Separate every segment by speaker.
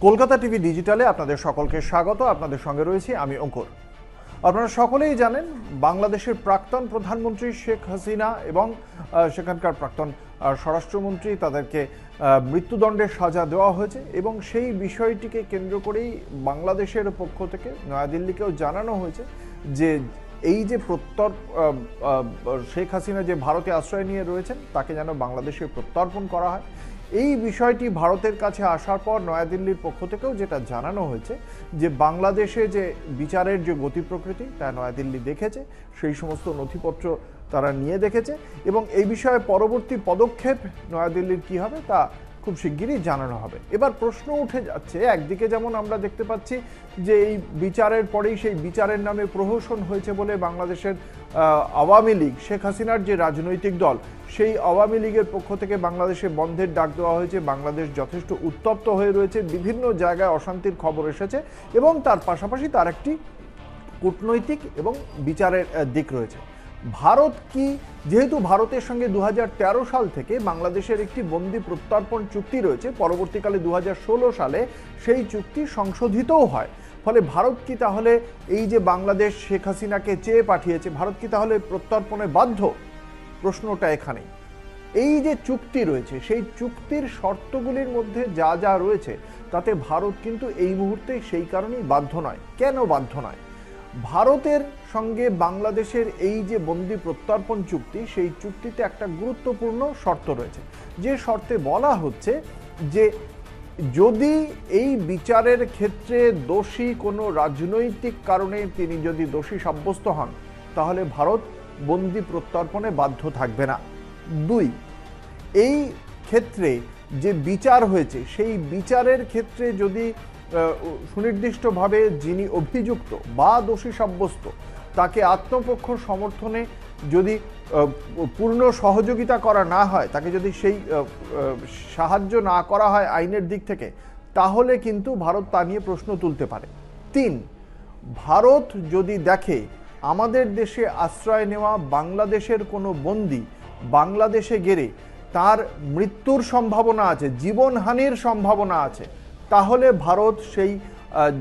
Speaker 1: Kolkata TV ডিজিটালে আপনাদের সকলকে স্বাগত। আপনাদের সঙ্গে রয়েছি আমি অঙ্কুর। আপনারা সকলেই জানেন বাংলাদেশের প্রাক্তন প্রধানমন্ত্রী শেখ হাসিনা এবং সেখানকার প্রাক্তন স্বরাষ্ট্রমন্ত্রী তাদেরকে মৃত্যুদণ্ডের সাজা দেওয়া হয়েছে এবং সেই বিষয়টিকে কেন্দ্র করেই বাংলাদেশের পক্ষ থেকে নয়াদিল্লিকেও জানানো হয়েছে যে এই যে শেখ হাসিনা যে ভারতে আশ্রয় নিয়ে রয়েছেন তাকে যেন বাংলাদেশে প্রত্যর্পণ করা হয়। এই বিষয়টি ভারতের কাছে আসার পর নয়াদিল্লির পক্ষ থেকেও যেটা জানানো হয়েছে যে বাংলাদেশে যে বিচারের যে গতি প্রকৃতি তা নয়াদিল্লি দেখেছে, সেই সমস্ত নথিপত্র তারা নিয়ে দেখেছে এবং এই বিষয়ে পরবর্তী পদক্ষেপ নয়াদিল্লির কী হবে তা খুব শিগগিরই জানানো হবে। এবার প্রশ্ন উঠে যাচ্ছে, একদিকে যেমন আমরা দেখতে পাচ্ছি যে এই বিচারের পরেই সেই বিচারের নামে প্রহসন হয়েছে বলে বাংলাদেশের আওয়ামী লীগ, শেখ হাসিনার যে রাজনৈতিক দল, সেই আওয়ামী লীগের পক্ষ থেকে বাংলাদেশে বন্ধের ডাক দেওয়া হয়েছে। বাংলাদেশ যথেষ্ট উত্তপ্ত হয়ে রয়েছে, বিভিন্ন জায়গায় অশান্তির খবর এসেছে এবং তার পাশাপাশি তার একটি কূটনৈতিক এবং বিচারের দিক রয়েছে। ভারত কি, যেহেতু ভারতের সঙ্গে 2013 সাল থেকে বাংলাদেশের একটি বন্দি প্রত্যর্পণ চুক্তি রয়েছে, পরবর্তীকালে 2016 সালে সেই চুক্তি সংশোধিতও হয়, ফলে ভারত কি তাহলে এই যে বাংলাদেশ শেখ হাসিনাকে চেয়ে পাঠিয়েছে, ভারত কি তাহলে প্রত্যর্পণে বাধ্য? প্রশ্নটা এখানেই। এই যে চুক্তি রয়েছে সেই চুক্তির শর্তগুলির মধ্যে যা যা রয়েছে তাতে ভারত কিন্তু এই মুহূর্তে সেই কারণেই বাধ্য নয়। কেন বাধ্য নয়? ভারতের সঙ্গে বাংলাদেশের এই যে বন্দি প্রত্যর্পণ চুক্তি, সেই চুক্তিতে একটা গুরুত্বপূর্ণ শর্ত রয়েছে, যে শর্তে বলা হচ্ছে যে যদি এই বিচারের ক্ষেত্রে দোষী কোনো রাজনৈতিক কারণে তিনি যদি দোষী সাব্যস্ত হন তাহলে ভারত বন্দি প্রত্যর্পণে বাধ্য থাকবে না। 2, এই ক্ষেত্রে যে বিচার হয়েছে সেই বিচারের ক্ষেত্রে যদি সুনির্দিষ্টভাবে যিনি অভিযুক্ত বা দোষী সাব্যস্ত তাকে আত্মপক্ষ সমর্থনে যদি পূর্ণ সহযোগিতা করা না হয়, তাকে যদি সেই সাহায্য না করা হয় আইনের দিক থেকে, তাহলে কিন্তু ভারত তা নিয়ে প্রশ্ন তুলতে পারে। 3, ভারত যদি দেখে আমাদের দেশে আশ্রয় নেওয়া বাংলাদেশের কোনো বন্দী বাংলাদেশে গেলে তার মৃত্যুর সম্ভাবনা আছে, জীবনহানির সম্ভাবনা আছে, তাহলে ভারত সেই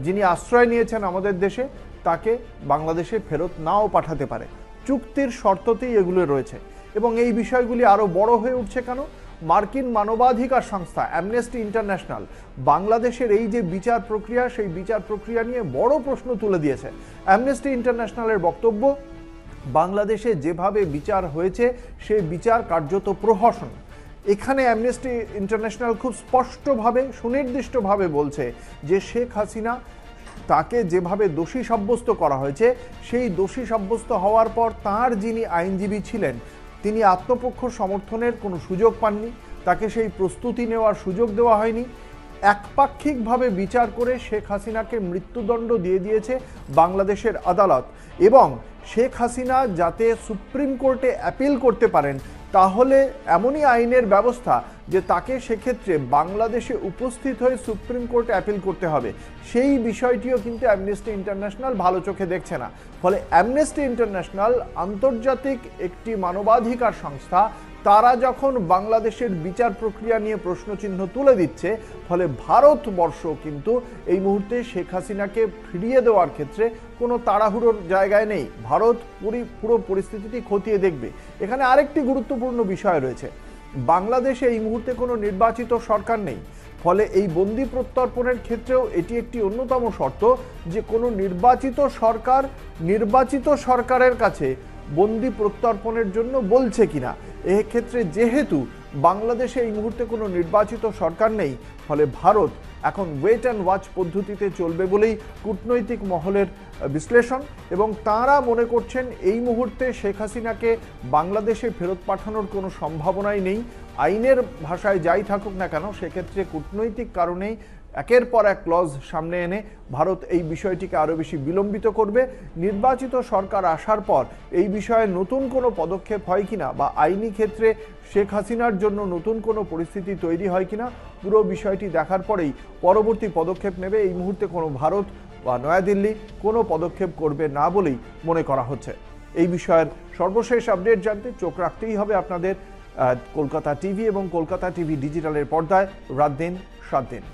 Speaker 1: যিনি আশ্রয় নিয়েছেন আমাদের দেশে তাকে বাংলাদেশে ফেরত নাও পাঠাতে পারে। চুক্তির শর্ততেই এগুলো রয়েছে এবং এই বিষয়গুলি আরও বড় হয়ে উঠছে কেন? মার্কিন মানবাধিকার সংস্থা অ্যামনেস্টি ইন্টারন্যাশনাল বাংলাদেশের এই যে বিচার প্রক্রিয়া, সেই বিচার প্রক্রিয়া নিয়ে বড় প্রশ্ন তুলে দিয়েছে। অ্যামনেস্টি ইন্টারন্যাশনালের বক্তব্য, বাংলাদেশে যেভাবে বিচার হয়েছে সেই বিচার কার্যত প্রহসন। এখানে অ্যামনেস্টি ইন্টারন্যাশনাল খুব স্পষ্টভাবে সুনির্দিষ্টভাবে বলছে যে শেখ হাসিনা তাকে যেভাবে দোষী সাব্যস্ত করা হয়েছে, সেই দোষী সাব্যস্ত হওয়ার পর তার যিনি আইনজীবী ছিলেন তিনি আত্মপক্ষ সমর্থনের কোনো সুযোগ পাননি, তাকে সেই প্রস্তুতি নেওয়ার সুযোগ দেওয়া হয়নি। একপাক্ষিকভাবে বিচার করে শেখ হাসিনাকে মৃত্যুদণ্ড দিয়ে দিয়েছে বাংলাদেশের আদালত এবং শেখ হাসিনা যাতে সুপ্রিম কোর্টে অ্যাপিল করতে পারেন তাহলে এমনই আইনের ব্যবস্থা যে তাকে সেক্ষেত্রে বাংলাদেশে উপস্থিত হয়ে সুপ্রিম কোর্টে অ্যাপিল করতে হবে, সেই বিষয়টিও কিন্তু অ্যামনেস্টি ইন্টারন্যাশনাল ভালো চোখে দেখছে না। ফলে অ্যামনেস্টি ইন্টারন্যাশনাল আন্তর্জাতিক একটি মানবাধিকার সংস্থা, তারা যখন বাংলাদেশের বিচার প্রক্রিয়া নিয়ে প্রশ্নচিহ্ন তুলে দিচ্ছে, ফলে ভারতবর্ষ কিন্তু এই মুহূর্তে শেখ হাসিনাকে ফিরিয়ে দেওয়ার ক্ষেত্রে কোনো তাড়াহুড়োর জায়গায় নেই। ভারত পুরো পরিস্থিতিটি খতিয়ে দেখবে। এখানে আরেকটি গুরুত্বপূর্ণ বিষয় রয়েছে, বাংলাদেশে এই মুহূর্তে কোনো নির্বাচিত সরকার নেই, ফলে এই বন্দি প্রত্যর্পণের ক্ষেত্রেও এটি একটি অন্যতম শর্ত যে কোনো নির্বাচিত সরকারের কাছে বন্দি প্রত্যর্পণের জন্য বলছে কিনা। এক্ষেত্রে যেহেতু বাংলাদেশে এই মুহূর্তে কোনো নির্বাচিত সরকার নেই, ফলে ভারত এখন ওয়েট অ্যান্ড ওয়াচ পদ্ধতিতে চলবে বলেই কূটনৈতিক মহলের বিশ্লেষণ এবং তাঁরা মনে করছেন এই মুহূর্তে শেখ হাসিনাকে বাংলাদেশে ফেরত পাঠানোর কোনো সম্ভাবনাই নেই। আইনের ভাষায় যাই থাকুক না কেন, সেক্ষেত্রে কূটনৈতিক কারণেই একের পর এক ক্লজ সামনে এনে ভারত এই বিষয়টিকে আরও বেশি বিলম্বিত করবে। নির্বাচিত সরকার আসার পর এই বিষয়ে নতুন কোনো পদক্ষেপ হয় কিনা বা আইনি ক্ষেত্রে শেখ হাসিনার জন্য নতুন কোনো পরিস্থিতি তৈরি হয় কিনা, পুরো বিষয়টি দেখার পরেই পরবর্তী পদক্ষেপ নেবে। এই মুহূর্তে কোনো ভারত বা নয়াদিল্লি কোনো পদক্ষেপ করবে না বলেই মনে করা হচ্ছে। এই বিষয়ের সর্বশেষ আপডেট জানতে চোখ রাখতেই হবে আপনাদের কলকাতা টিভি এবং কলকাতা টিভি ডিজিটালের পর্দায় রাত দিন 7 দিন।